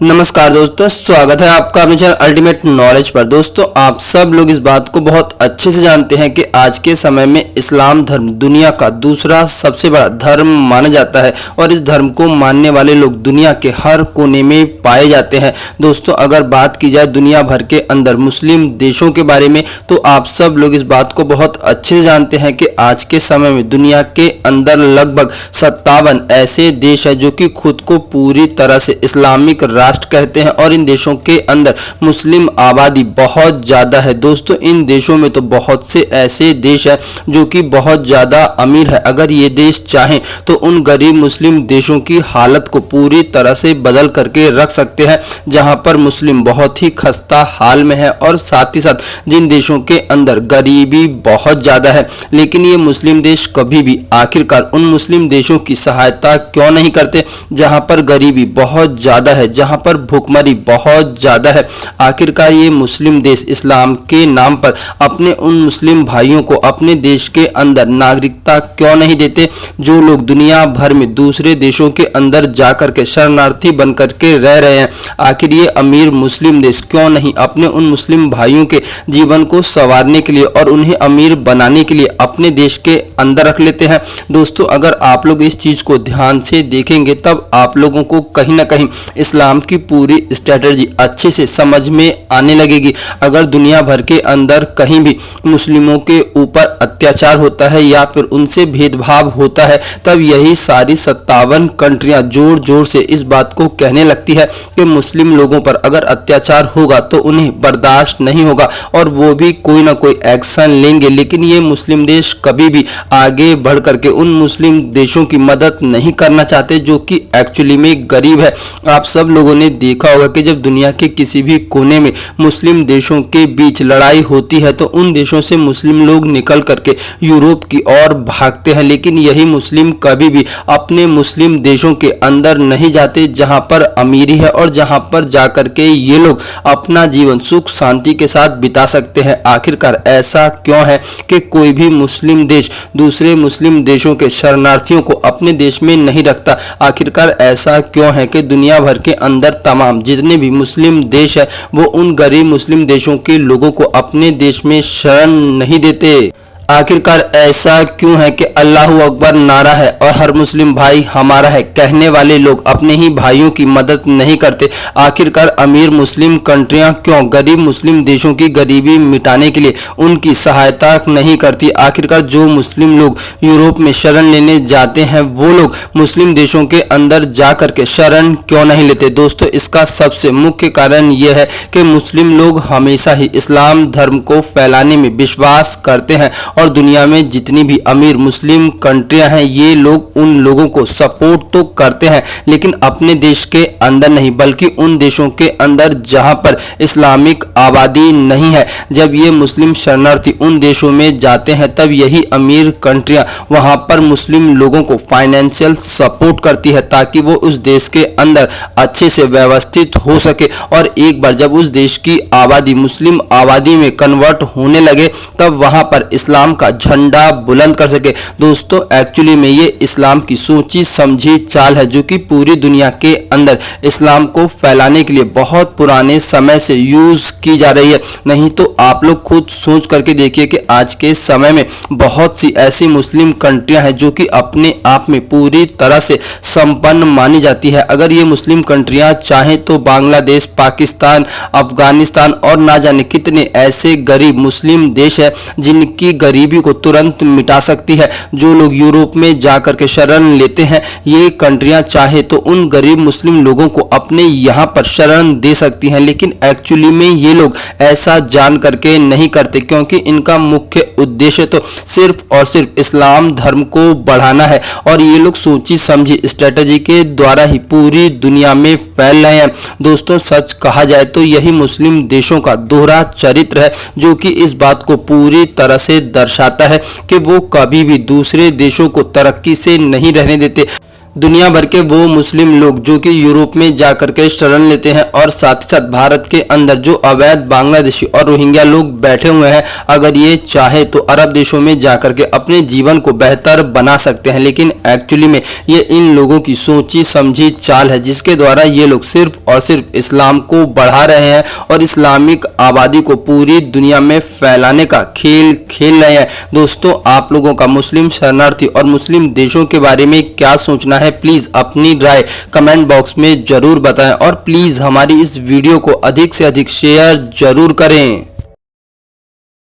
नमस्कार दोस्तों, स्वागत है आपका अपने चैनल अल्टीमेट नॉलेज पर। दोस्तों, आप सब लोग इस बात को बहुत अच्छे से जानते हैं कि आज के समय में इस्लाम धर्म दुनिया का दूसरा सबसे बड़ा धर्म माना जाता है और इस धर्म को मानने वाले लोग दुनिया के हर कोने में पाए जाते हैं। दोस्तों, अगर बात की जाए दुनिया भर के अंदर मुस्लिम देशों के बारे में, तो आप सब लोग इस बात को बहुत अच्छे से जानते हैं कि आज के समय में दुनिया के अंदर लगभग 57 ऐसे देश हैं जो कि खुद को पूरी तरह से इस्लामिक राष्ट्र कहते हैं और इन देशों के अंदर मुस्लिम आबादी बहुत ज़्यादा है। दोस्तों, इन देशों में तो बहुत से ऐसे देश हैं जो कि बहुत ज़्यादा अमीर है। अगर ये देश चाहें तो उन गरीब मुस्लिम देशों की हालत को पूरी तरह से बदल करके रख सकते हैं, जहां पर मुस्लिम बहुत ही खस्ता हाल में है। और साथ ही साथ जिन देशों के अंदर गरीबी बहुत ज़्यादा है, लेकिन ये मुस्लिम देश कभी भी आखिरकार उन मुस्लिम देशों की सहायता क्यों नहीं करते जहां पर गरीबी बहुत ज़्यादा है, जहां पर भूखमरी बहुत ज़्यादा है। आखिरकार ये मुस्लिम देश इस्लाम के नाम पर अपने उन मुस्लिम भाइयों को अपने देश के अंदर नागरिकता क्यों नहीं देते, जो लोग दुनिया भर में दूसरे देशों के अंदर जाकर के शरणार्थी बनकर के रह रहे हैं। आखिर ये अमीर मुस्लिम देश क्यों नहीं अपने उन मुस्लिम भाइयों के जीवन को संवारने के लिए और उन्हें अमीर बनाने के लिए अपने देश के अंदर रख लेते हैं। दोस्तों, अगर आप लोग इस चीज़ को ध्यान से देखेंगे तब आप लोगों को कहीं ना कहीं इस्लाम की पूरी स्ट्रेटजी अच्छे से समझ में आने लगेगी। अगर दुनिया भर के अंदर कहीं भी मुस्लिमों के ऊपर अत्याचार होता है या फिर उनसे भेदभाव होता है, तब यही सारी 57 कंट्रियां जोर जोर से इस बात को कहने लगती है कि मुस्लिम लोगों पर अगर अत्याचार होगा तो उन्हें बर्दाश्त नहीं होगा और वो भी कोई ना कोई एक्शन लेंगे। लेकिन ये मुस्लिम देश कभी भी आगे बढ़ करके उन मुस्लिम देशों की मदद नहीं करना चाहते जो कि एक्चुअली में गरीब है। आप सब लोगों ने देखा होगा कि जब दुनिया के किसी भी कोने में मुस्लिम देशों के बीच लड़ाई होती है तो उन देशों से मुस्लिम लोग निकल करके यूरोप की ओर भागते हैं, लेकिन यही मुस्लिम कभी भी अपने मुस्लिम देशों के अंदर नहीं जाते जहां पर अमीरी है और जहां पर जाकर के ये लोग अपना जीवन सुख शांति के साथ बिता सकते हैं। आखिरकार ऐसा क्यों है कि कोई भी मुस्लिम देश दूसरे मुस्लिम देशों के शरणार्थियों को अपने देश में नहीं रखता? आखिरकार ऐसा क्यों है कि दुनिया भर के अंदर तमाम जितने भी मुस्लिम देश है वो उन गरीब मुस्लिम देशों के लोगों को अपने देश में शरण नहीं देते? आखिरकार ऐसा क्यों है कि अल्लाहू अकबर नारा है और हर मुस्लिम भाई हमारा है कहने वाले लोग अपने ही भाइयों की मदद नहीं करते? आखिरकार अमीर मुस्लिम कंट्रियां क्यों गरीब मुस्लिम देशों की गरीबी मिटाने के लिए उनकी सहायता नहीं करती? आखिरकार जो मुस्लिम लोग यूरोप में शरण लेने जाते हैं वो लोग मुस्लिम देशों के अंदर जा करके शरण क्यों नहीं लेते? दोस्तों, इसका सबसे मुख्य कारण यह है कि मुस्लिम लोग हमेशा ही इस्लाम धर्म को फैलाने में विश्वास करते हैं और दुनिया में जितनी भी अमीर मुस्लिम कंट्रियां हैं ये लोग उन लोगों को सपोर्ट तो करते हैं, लेकिन अपने देश के अंदर नहीं बल्कि उन देशों के अंदर जहां पर इस्लामिक आबादी नहीं है। जब ये मुस्लिम शरणार्थी उन देशों में जाते हैं तब यही अमीर कंट्रियां वहां पर मुस्लिम लोगों को फाइनेंशियल सपोर्ट करती है ताकि वो उस देश के अंदर अच्छे से व्यवस्थित हो सके और एक बार जब उस देश की आबादी मुस्लिम आबादी में कन्वर्ट होने लगे तब वहां पर इस्लाम का झंडा बुलंद कर सके। दोस्तों, एक्चुअली में ये इस्लाम की सोची समझी चाल है जो कि पूरी दुनिया के अंदर इस्लाम को फैलाने के लिए बहुत पुराने समय से यूज की जा रही है। नहीं तो आप लोग खुद सोच करके देखिए कि आज के समय में बहुत सी ऐसी मुस्लिम कंट्रियां हैं जो कि अपने आप में पूरी तरह से संपन्न मानी जाती है। अगर ये मुस्लिम कंट्रियां चाहें तो बांग्लादेश, पाकिस्तान, अफगानिस्तान और ना जाने कितने ऐसे गरीब मुस्लिम देश है जिनकी गरीबी को तुरंत मिटा सकती है। जो लोग यूरोप में जाकर के शरण लेते हैं ये कंट्रियां चाहे तो उन गरीब मुस्लिम लोगों को अपने यहाँ पर शरण दे सकती हैं, लेकिन एक्चुअली में ये लोग ऐसा जान करके नहीं करते क्योंकि इनका मुख्य उद्देश्य तो सिर्फ और सिर्फ इस्लाम धर्म को बढ़ाना है और ये लोग सोची समझी स्ट्रेटजी के द्वारा ही पूरी दुनिया में फैल रहे हैं। दोस्तों, सच कहा जाए तो यही मुस्लिम देशों का दोहरा चरित्र है जो कि इस बात को पूरी तरह से दर्शाता है कि वो कभी भी दूसरे देशों को तरक्की से नहीं रहने देते। दुनिया भर के वो मुस्लिम लोग जो कि यूरोप में जाकर के शरण लेते हैं और साथ ही साथ भारत के अंदर जो अवैध बांग्लादेशी और रोहिंग्या लोग बैठे हुए हैं, अगर ये चाहे तो अरब देशों में जाकर के अपने जीवन को बेहतर बना सकते हैं। लेकिन एक्चुअली में ये इन लोगों की सोची समझी चाल है, जिसके द्वारा ये लोग सिर्फ और सिर्फ इस्लाम को बढ़ा रहे हैं और इस्लामिक आबादी को पूरी दुनिया में फैलाने का खेल खेल रहे हैं। दोस्तों, आप लोगों का मुस्लिम शरणार्थी और मुस्लिम देशों के बारे में क्या सोचना है, प्लीज अपनी राय कमेंट बॉक्स में जरूर बताएं और प्लीज हमारी इस वीडियो को अधिक से अधिक शेयर जरूर करें।